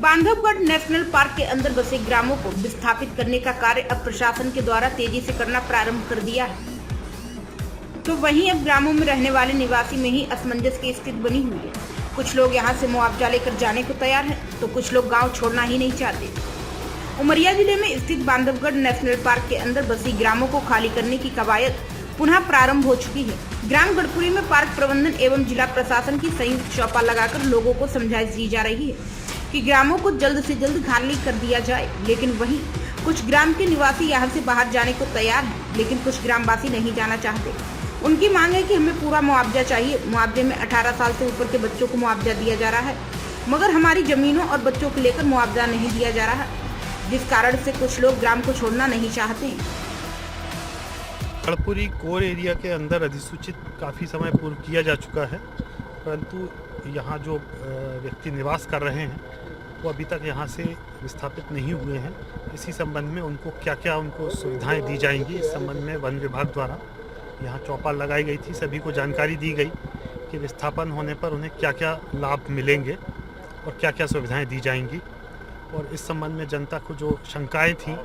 Bandhavgarh national park के अंदर बसे ग्रामों को विस्थापित करने का कार्य अब प्रशासन के द्वारा तेजी से करना प्रारंभ कर दिया है। तो वहीं अब ग्रामों में रहने वाले निवासी में ही असमंजस की स्थिति बनी हुई है। कुछ लोग यहां से मुआवजा लेकर जाने को तैयार हैं, तो कुछ लोग गांव छोड़ना ही नहीं चाहते। उमरिया जिले में स्थित बांधवगढ़ नेशनल पार्क के अंदर बसी ग्रामों को खाली करने की कवायद पुनः प्रारंभ हो चुकी है। ग्राम गढ़पुरी में पार्क प्रबंधन एवं जिला प्रशासन की संयुक्त चौपाल लगाकर लोगों को समझाइश दी जा रही है कि ग्रामों को जल्द से जल्द खाली कर दिया जाए। लेकिन वहीं कुछ ग्राम के निवासी यहां से बाहर जाने को तैयार हैं, लेकिन कुछ ग्रामवासी नहीं जाना चाहते। उनकी मांग है कि हमें पूरा मुआवजा चाहिए। मुआवजे में 18 साल से ऊपर के बच्चों को मुआवजा दिया जा रहा है, मगर हमारी जमीनों और बच्चों को लेकर मुआवजा नहीं दिया जा रहा, जिस कारण से कुछ लोग ग्राम को छोड़ना नहीं चाहते। गढ़पुरी कोर एरिया के अंदर अधिसूचित काफ़ी समय पूर्व किया जा चुका है, परंतु यहाँ जो व्यक्ति निवास कर रहे हैं वो अभी तक यहाँ से विस्थापित नहीं हुए हैं। इसी संबंध में उनको क्या क्या उनको सुविधाएं दी जाएंगी, इस संबंध में वन विभाग द्वारा यहाँ चौपाल लगाई गई थी। सभी को जानकारी दी गई कि विस्थापन होने पर उन्हें क्या क्या लाभ मिलेंगे और क्या क्या सुविधाएं दी जाएंगी। और इस संबंध में जनता को जो शंकाएं थीं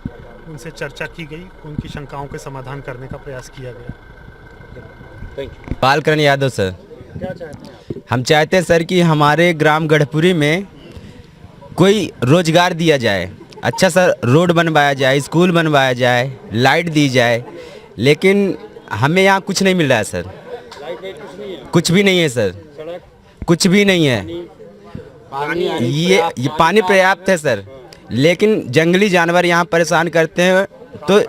उनसे चर्चा की गई, उनकी शंकाओं के समाधान करने का प्रयास किया गया। बालकरण यादव सर। क्या चाहते हैं? हम चाहते हैं सर कि हमारे ग्राम गढ़पुरी में कोई रोजगार दिया जाए, अच्छा सा रोड बनवाया जाए, स्कूल बनवाया जाए, लाइट दी जाए, लेकिन हमें यहाँ कुछ नहीं मिल रहा है सर। कुछ भी नहीं है सर, कुछ भी नहीं है। ये पानी पर्याप्त है सर, लेकिन जंगली जानवर यहाँ परेशान करते हैं। तो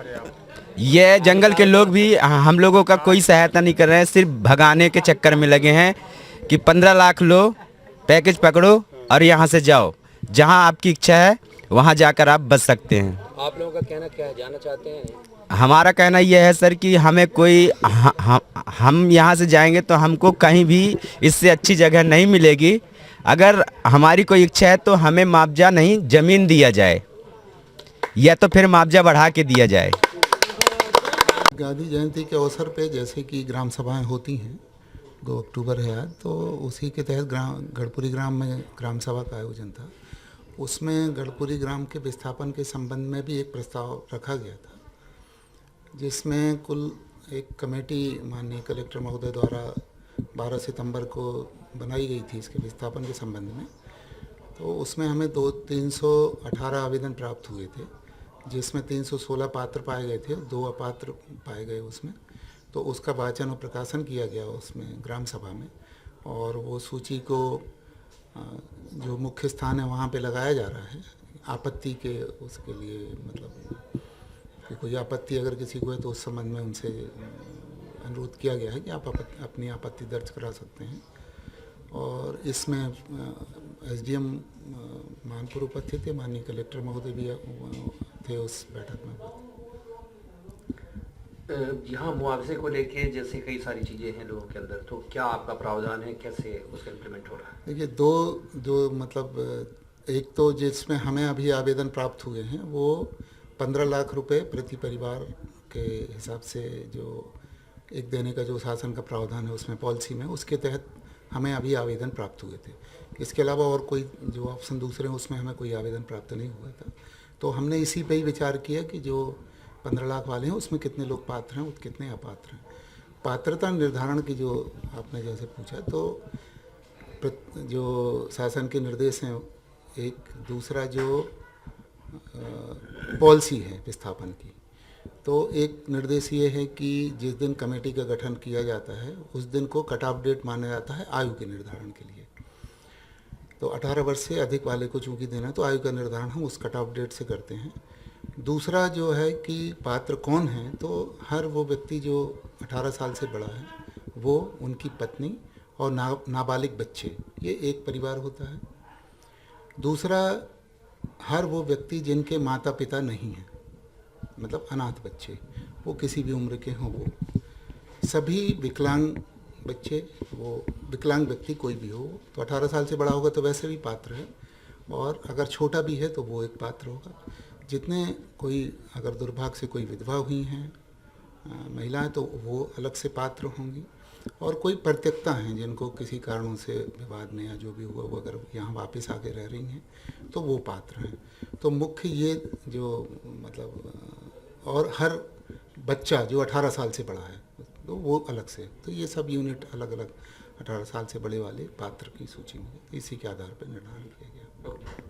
ये जंगल के लोग भी हम लोगों का कोई सहायता नहीं कर रहे हैं, सिर्फ भगाने के चक्कर में लगे हैं कि 15 लाख लो, पैकेज पकड़ो और यहाँ से जाओ। जहाँ आपकी इच्छा है वहाँ जाकर आप बच सकते हैं। आप लोगों का कहना क्या है, जाना चाहते हैं? हमारा कहना यह है सर कि हमें कोई हम यहाँ से जाएंगे तो हमको कहीं भी इससे अच्छी जगह नहीं मिलेगी। अगर हमारी कोई इच्छा है तो हमें मुआवजा नहीं, ज़मीन दिया जाए, या तो फिर मुआवजा बढ़ा के दिया जाए। गांधी जयंती के अवसर पे जैसे कि ग्राम सभाएं होती हैं, 2 अक्टूबर है आज, तो उसी के तहत गढ़पुरी ग्राम में ग्राम सभा का आयोजन था। उसमें गढ़पुरी ग्राम के विस्थापन के संबंध में भी एक प्रस्ताव रखा गया था, जिसमें कुल एक कमेटी माननीय कलेक्टर महोदय द्वारा 12 सितंबर को बनाई गई थी इसके विस्थापन के संबंध में। तो उसमें हमें 318 आवेदन प्राप्त हुए थे, जिसमें 316 पात्र पाए गए थे, 2 अपात्र पाए गए उसमें। तो उसका वाचन और प्रकाशन किया गया उसमें ग्राम सभा में, और वो सूची को जो मुख्य स्थान है वहाँ पे लगाया जा रहा है आपत्ति के उसके लिए, मतलब कि कोई आपत्ति अगर किसी को है तो उस संबंध में उनसे अनुरोध किया गया है कि आप अपनी आपत्ति दर्ज करा सकते हैं। और इसमें एसडीएम मानपुर उपस्थित थे, माननीय कलेक्टर महोदय भी थे उस बैठक में। यहाँ मुआवजे को लेके जैसे कई सारी चीज़ें हैं लोगों के अंदर, तो क्या आपका प्रावधान है, कैसे उसका इम्प्लीमेंट हो रहा है? देखिए, 2 मतलब एक तो जिसमें हमें अभी आवेदन प्राप्त हुए हैं वो 15 लाख रुपए प्रति परिवार के हिसाब से जो एक देने का जो शासन का प्रावधान है उसमें पॉलिसी में, उसके तहत हमें अभी आवेदन प्राप्त हुए थे। इसके अलावा और कोई जो ऑप्शन दूसरे हैं उसमें हमें कोई आवेदन प्राप्त नहीं हुआ था। तो हमने इसी पे ही विचार किया कि जो 15 लाख वाले हैं उसमें कितने लोग पात्र हैं और कितने अपात्र हैं। पात्रता निर्धारण की जो आपने जैसे पूछा, तो जो शासन के निर्देश हैं, एक दूसरा जो पॉलिसी है विस्थापन की, तो एक निर्देश ये है कि जिस दिन कमेटी का गठन किया जाता है उस दिन को कट ऑफ डेट माना जाता है आयु के निर्धारण के लिए। तो 18 वर्ष से अधिक वाले को चूँकि देना, तो आयु का निर्धारण हम उस कट ऑफ डेट से करते हैं। दूसरा जो है कि पात्र कौन है, तो हर वो व्यक्ति जो 18 साल से बड़ा है, वो, उनकी पत्नी और नाबालिग बच्चे, ये एक परिवार होता है। दूसरा, हर वो व्यक्ति जिनके माता पिता नहीं हैं, मतलब अनाथ बच्चे, वो किसी भी उम्र के हों, वो सभी विकलांग बच्चे, वो विकलांग व्यक्ति कोई भी हो, तो 18 साल से बड़ा होगा तो वैसे भी पात्र है, और अगर छोटा भी है तो वो एक पात्र होगा। जितने कोई अगर दुर्भाग्य से कोई विधवा हुई हैं महिलाएं, तो वो अलग से पात्र होंगी। और कोई प्रत्यक्ता हैं जिनको किसी कारणों से विवाद में या जो भी हुआ वो अगर यहाँ वापस आके रह रही हैं तो वो पात्र हैं। तो मुख्य ये जो मतलब और हर बच्चा जो 18 साल से बड़ा है तो वो अलग से, तो ये सब यूनिट अलग अलग 18 साल से बड़े वाले पात्र की सूची में इसी के आधार पर निर्धारण किया गया।